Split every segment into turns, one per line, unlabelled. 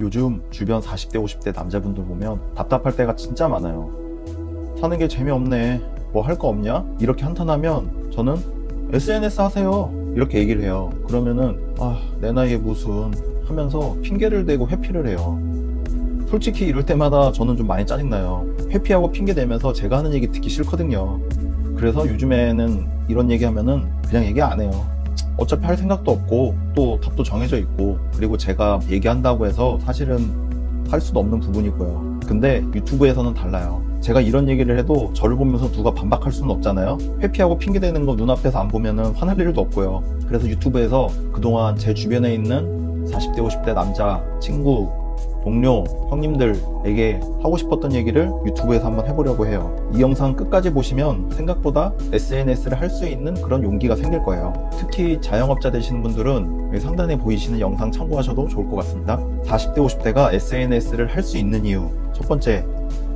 요즘 주변 40대, 50대 남자분들 보면 답답할 때가 진짜 많아요. 사는 게 재미없네. 뭐 할 거 없냐? 이렇게 한탄하면 저는 SNS 하세요. 이렇게 얘기를 해요. 그러면은 내 나이에 무슨 하면서 핑계를 대고 회피를 해요. 솔직히 이럴 때마다 저는 좀 많이 짜증나요. 회피하고 핑계 대면서 제가 하는 얘기 듣기 싫거든요. 그래서 요즘에는 이런 얘기 하면은 그냥 얘기 안 해요. 어차피 할 생각도 없고 또 답도 정해져 있고, 그리고 제가 얘기한다고 해서 사실은 할 수도 없는 부분이고요. 근데 유튜브에서는 달라요. 제가 이런 얘기를 해도 저를 보면서 누가 반박할 수는 없잖아요. 회피하고 핑계대는 거 눈앞에서 안 보면은 화날 일도 없고요. 그래서 유튜브에서 그동안 제 주변에 있는 40대 50대 남자 친구, 동료, 형님들에게 하고 싶었던 얘기를 유튜브에서 한번 해보려고 해요. 이 영상 끝까지 보시면 생각보다 SNS를 할 수 있는 그런 용기가 생길 거예요. 특히 자영업자 되시는 분들은 여기 상단에 보이시는 영상 참고하셔도 좋을 것 같습니다. 40대 50대가 SNS를 할 수 있는 이유, 첫 번째,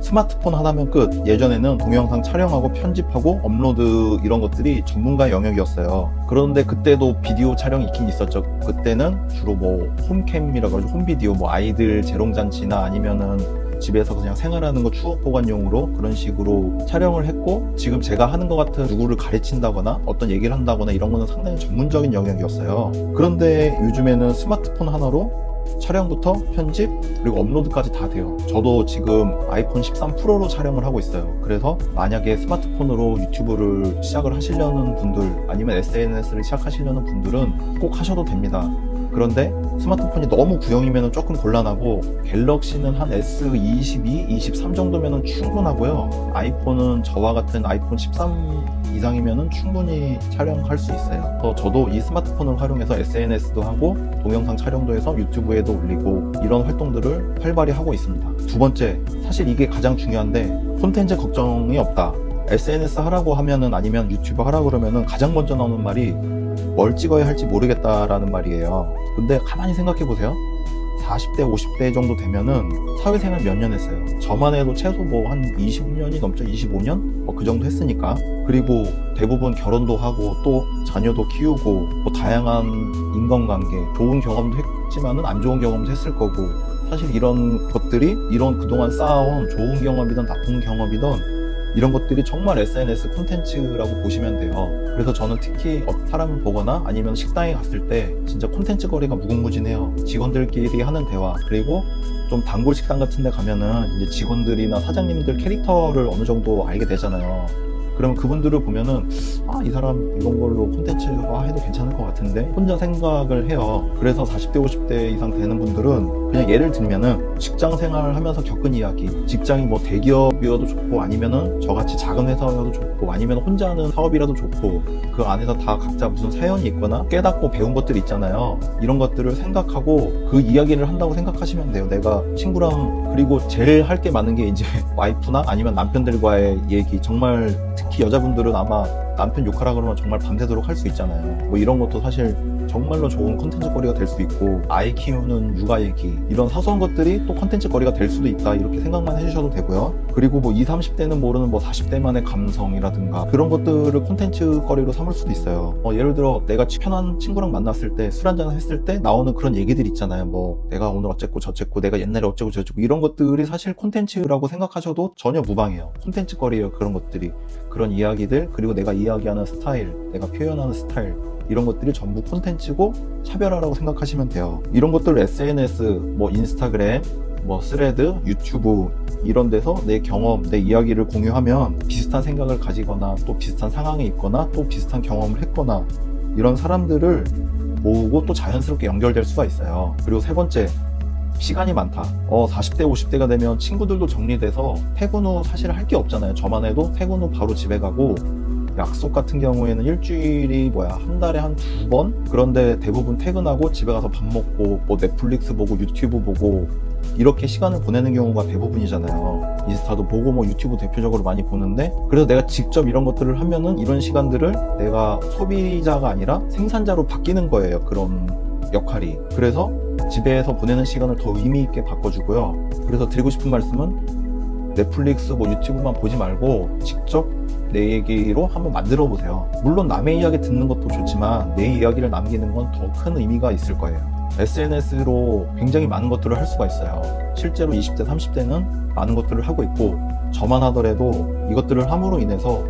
스마트폰 하나면 끝. 예전에는 동영상 촬영하고 편집하고 업로드 이런 것들이 전문가의 영역이었어요. 그런데 그때도 비디오 촬영이 있긴 있었죠. 그때는 주로 뭐 홈캠이라고 하죠. 홈비디오, 뭐 아이들 재롱잔치나 아니면은 집에서 그냥 생활하는 거 추억 보관용으로 그런 식으로 촬영을 했고, 지금 제가 하는 것 같은 누구를 가르친다거나 어떤 얘기를 한다거나 이런 거는 상당히 전문적인 영역이었어요. 그런데 요즘에는 스마트폰 하나로 촬영부터 편집 그리고 업로드까지 다 돼요. 저도 지금 아이폰 13 프로로 촬영을 하고 있어요. 그래서 만약에 스마트폰으로 유튜브를 시작을 하시려는 분들, 아니면 SNS를 시작하시려는 분들은 꼭 하셔도 됩니다. 그런데 스마트폰이 너무 구형이면 조금 곤란하고, 갤럭시는 한 S22, 23 정도면 충분하고요. 아이폰은 저와 같은 아이폰 13 이상이면 충분히 촬영할 수 있어요. 그래서 저도 이 스마트폰을 활용해서 SNS도 하고 동영상 촬영도 해서 유튜브에도 올리고 이런 활동들을 활발히 하고 있습니다. 두 번째, 사실 이게 가장 중요한데, 콘텐츠 걱정이 없다. SNS 하라고 하면은, 아니면 유튜브 하라고 그러면은 가장 먼저 나오는 말이 뭘 찍어야 할지 모르겠다라는 말이에요. 근데 가만히 생각해 보세요. 40대, 50대 정도 되면은 사회생활 몇 년 했어요? 저만 해도 최소 뭐 한 20년이 넘죠? 25년? 뭐 그 정도 했으니까. 그리고 대부분 결혼도 하고 또 자녀도 키우고 뭐 다양한 인간관계, 좋은 경험도 했지만은 안 좋은 경험도 했을 거고, 사실 이런 것들이, 이런 그동안 쌓아온 좋은 경험이든 나쁜 경험이든 이런 것들이 정말 SNS 콘텐츠라고 보시면 돼요. 그래서 저는 특히 사람을 보거나 아니면 식당에 갔을 때 진짜 콘텐츠 거리가 무궁무진해요. 직원들끼리 하는 대화, 그리고 좀 단골 식당 같은 데 가면은 이제 직원들이나 사장님들 캐릭터를 어느 정도 알게 되잖아요. 그러면 그분들을 보면은 이 사람 이런 걸로 콘텐츠화 해도 괜찮을 것 같은데 혼자 생각을 해요. 그래서 40대 50대 이상 되는 분들은 그냥 예를 들면은 직장 생활을 하면서 겪은 이야기, 직장이 뭐 대기업이어도 좋고 아니면은 저같이 작은 회사여도 좋고 아니면 혼자 하는 사업이라도 좋고, 그 안에서 다 각자 무슨 사연이 있거나 깨닫고 배운 것들이 있잖아요. 이런 것들을 생각하고 그 이야기를 한다고 생각하시면 돼요. 내가 친구랑, 그리고 제일 할 게 많은 게 이제 와이프나 아니면 남편들과의 얘기. 정말 특히 여자분들은 아마 남편 욕하라 그러면 정말 밤새도록 할 수 있잖아요. 뭐 이런 것도 사실 정말로 좋은 콘텐츠 거리가 될 수도 있고, 아이 키우는 육아 얘기, 이런 사소한 것들이 또 콘텐츠 거리가 될 수도 있다, 이렇게 생각만 해주셔도 되고요. 그리고 뭐 20, 30대는 모르는 뭐 40대만의 감성이라든가 그런 것들을 콘텐츠 거리로 삼을 수도 있어요. 예를 들어 내가 편한 친구랑 만났을 때 술 한잔 했을 때 나오는 그런 얘기들 있잖아요. 뭐 내가 오늘 어쨌고 저쨌고, 내가 옛날에 어쩌고 저쩌고, 이런 것들이 사실 콘텐츠라고 생각하셔도 전혀 무방해요. 콘텐츠 거리예요. 그런 것들이, 그런 이야기들, 그리고 내가 이야기하는 스타일, 내가 표현하는 스타일, 이런 것들이 전부 콘텐츠고 차별화라고 생각하시면 돼요. 이런 것들 SNS, 뭐 인스타그램, 뭐 스레드, 유튜브 이런 데서 내 경험, 내 이야기를 공유하면 비슷한 생각을 가지거나 또 비슷한 상황에 있거나 또 비슷한 경험을 했거나 이런 사람들을 모으고 또 자연스럽게 연결될 수가 있어요. 그리고 세 번째, 시간이 많다. 40대 50대가 되면 친구들도 정리돼서 퇴근 후 사실 할 게 없잖아요. 저만 해도 퇴근 후 바로 집에 가고, 약속 같은 경우에는 일주일이 한 달에 한 2번? 그런데 대부분 퇴근하고 집에 가서 밥 먹고 뭐 넷플릭스 보고 유튜브 보고 이렇게 시간을 보내는 경우가 대부분이잖아요. 인스타도 보고 뭐 유튜브 대표적으로 많이 보는데, 그래서 내가 직접 이런 것들을 하면은 이런 시간들을 내가 소비자가 아니라 생산자로 바뀌는 거예요. 그런 역할이. 그래서 집에서 보내는 시간을 더 의미 있게 바꿔주고요. 그래서 드리고 싶은 말씀은 넷플릭스 뭐 유튜브만 보지 말고 직접 내 얘기로 한번 만들어 보세요. 물론 남의 이야기 듣는 것도 좋지만 내 이야기를 남기는 건 더 큰 의미가 있을 거예요. SNS로 굉장히 많은 것들을 할 수가 있어요. 실제로 20대, 30대는 많은 것들을 하고 있고, 저만 하더라도 이것들을 함으로 인해서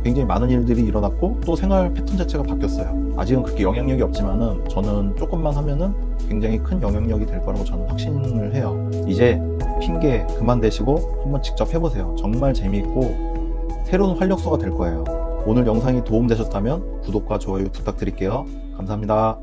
굉장히 많은 일들이 일어났고 또 생활 패턴 자체가 바뀌었어요. 아직은 그렇게 영향력이 없지만은 저는 조금만 하면은 굉장히 큰 영향력이 될 거라고 저는 확신을 해요. 이제 핑계 그만 대시고 한번 직접 해보세요. 정말 재미있고 새로운 활력소가 될 거예요. 오늘 영상이 도움되셨다면 구독과 좋아요 부탁드릴게요. 감사합니다.